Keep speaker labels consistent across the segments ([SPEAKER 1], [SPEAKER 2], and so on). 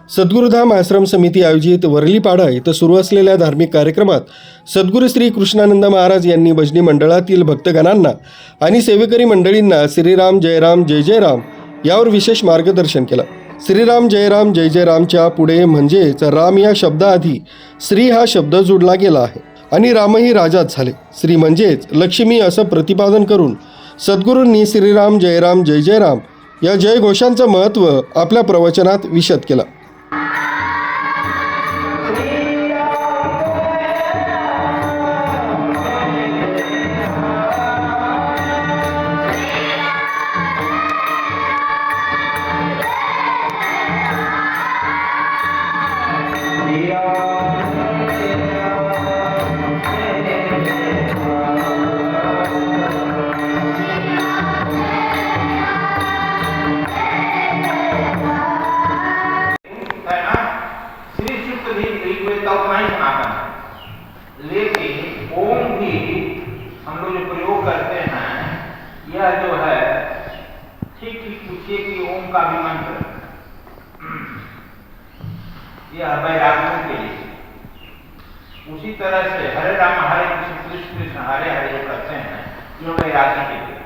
[SPEAKER 1] सद्गुरुधाम आश्रम समिती आयोजित वरलीपाडा इथं सुरू असलेल्या धार्मिक कार्यक्रमात सद्गुरू श्री कृष्णानंद महाराज यांनी भजनी मंडळातील भक्तगणांना आणि सेवेकरी मंडळींना श्रीराम जयराम जय जय राम यावर विशेष मार्गदर्शन केलं। श्रीराम जय जय रामच्या पुढे म्हणजेच राम या शब्दाआधी श्री हा शब्द जोडला गेला आहे आणि रामही राजाच झाले। श्री म्हणजेच लक्ष्मी असं प्रतिपादन करून सद्गुरूंनी श्रीराम जय जय राम या जयघोषांचं महत्त्व आपल्या प्रवचनात विशद केलं।
[SPEAKER 2] लेकिन ओम भी हम लोग जो प्रयोग करते हैं यह जो है ठीक पूछिए कि ओम का भी मंत्र यह वैराग्यों के लिए, उसी तरह से हरे राम हरे कृष्ण कृष्ण हरे हरे जो करते हैं जो वैराग्य के लिए।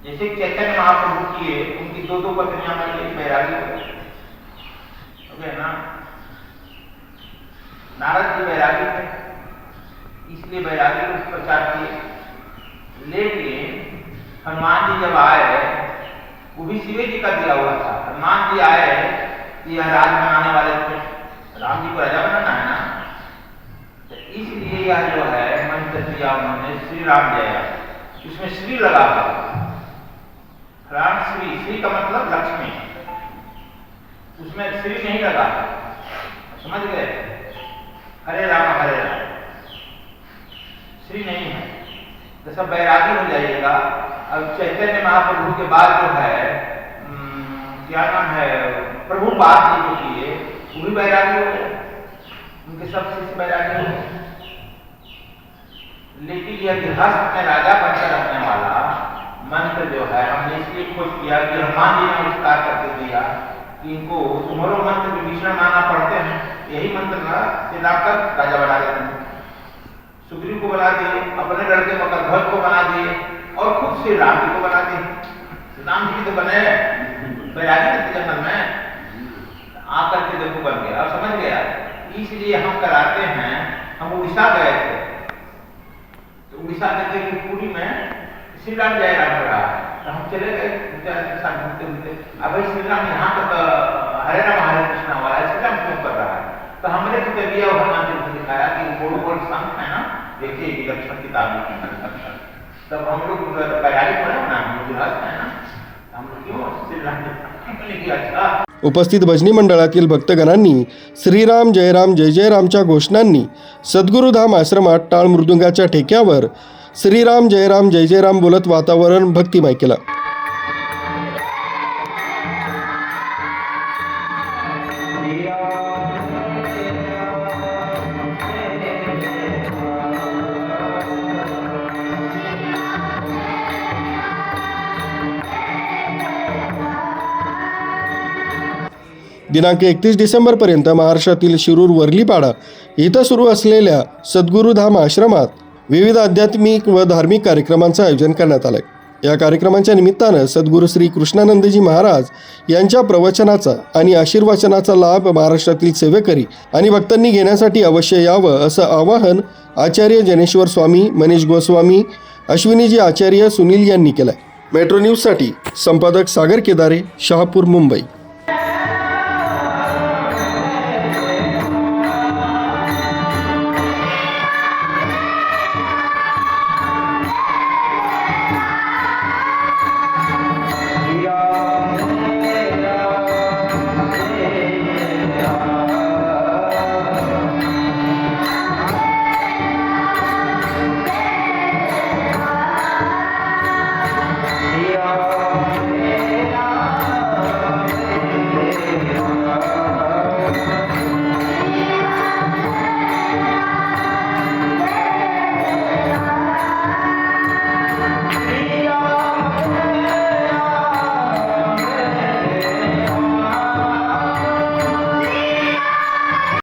[SPEAKER 2] जैसे चैतन्य महाप्रभु किए, उनकी दो पत्नियां मरी, वैराग्य हो गया ना। नारद जी वैरागी थे, इसलिए वैरागी को प्रचार किए। लेकिन हनुमान जी जब आए, वो भी शिव जी का दिया हुआ था। हनुमान जी आए कि यह राज बनाने वाले थे, राम जी को राजा बनाना है ना, तो इसलिए यह जो है मंत्र दिया उन्होंने श्री राम जय। उसमें श्री लगा हुआ, राम श्री का मतलब लक्ष्मी, उसमें श्री नहीं लगा, समझ गए। हरे राम श्री नहीं है तो सब वैरागी हो जाइएगा। अब चैतन्य महाप्रभु के बाद जो है क्या नाम है, प्रभुपाद जी जो किए वो भी वैरागी हो गए, उनके सब शिष्य वैरागी हो गए। लेकिन यह गृहस्थ में राजा बनकर रखने वाला मंत्र जो है हमने इसलिए खोज किया कि हनुमान जी ने विस्तार करके दिया कि इनको तुम्हारो मंत्र विभीषण माना पढ़ते हैं, यही मंत्र ना लाकर राजा बना देते हैं। सुग्रीव को बना दिए, अपने लड़के मकरध्वज को बना दिए और खुद श्री राम जी को बना दिए। राम जी तो बने वैरागी थे जंगल में, आकर के देखो बन गया। अब समझ गया, इसलिए हम कराते हैं। हम उड़ीसा गए थे, तो उड़ीसा देखे कि पुरी में श्री राम जय राम हो रहा है, तो हम चले गए घूमते घूमते। अब श्री राम यहाँ तक हरे राम हरे कृष्ण वाला है, श्री राम क्यों कर रहा है? तो हमने तो दिया हनुमान जी को दिखाया कि बोल संत है ना, देखिए विलक्षण किताब लिखी। तब हम लोग वैरागी पढ़े ना, हम लोग गृहस्थ है ना, हम लोग क्यों श्री राम जी। अच्छा,
[SPEAKER 1] उपस्थित भजनी मंडळातील भक्तगणांनी श्रीराम जय रामच्या घोषणांनी सद्गुरुधाम आश्रमात टाळ मृदुंगाच्या ठेक्यावर श्रीराम जय राम बोलत वातावरण भक्तिमय केलं। दिनांक 31 डिसेंबरपर्यंत महाराष्ट्रातील शिरूर वरलीपाडा इथं सुरू असलेल्या सद्गुरुधाम आश्रमात विविध आध्यात्मिक व धार्मिक कार्यक्रमांचं आयोजन करण्यात आलंय। या कार्यक्रमांच्या निमित्तानं सद्गुरू श्री कृष्णानंदजी महाराज यांच्या प्रवचनाचा आणि आशीर्वचनाचा लाभ महाराष्ट्रातील सेवेकरी आणि भक्तांनी घेण्यासाठी अवश्य यावं असं आवाहन आचार्य जनेश्वर स्वामी, मनीष गोस्वामी, अश्विनीजी आचार्य, सुनील यांनी केलंय। मेट्रो न्यूजसाठी संपादक सागर केदारे, शहापूर, मुंबई।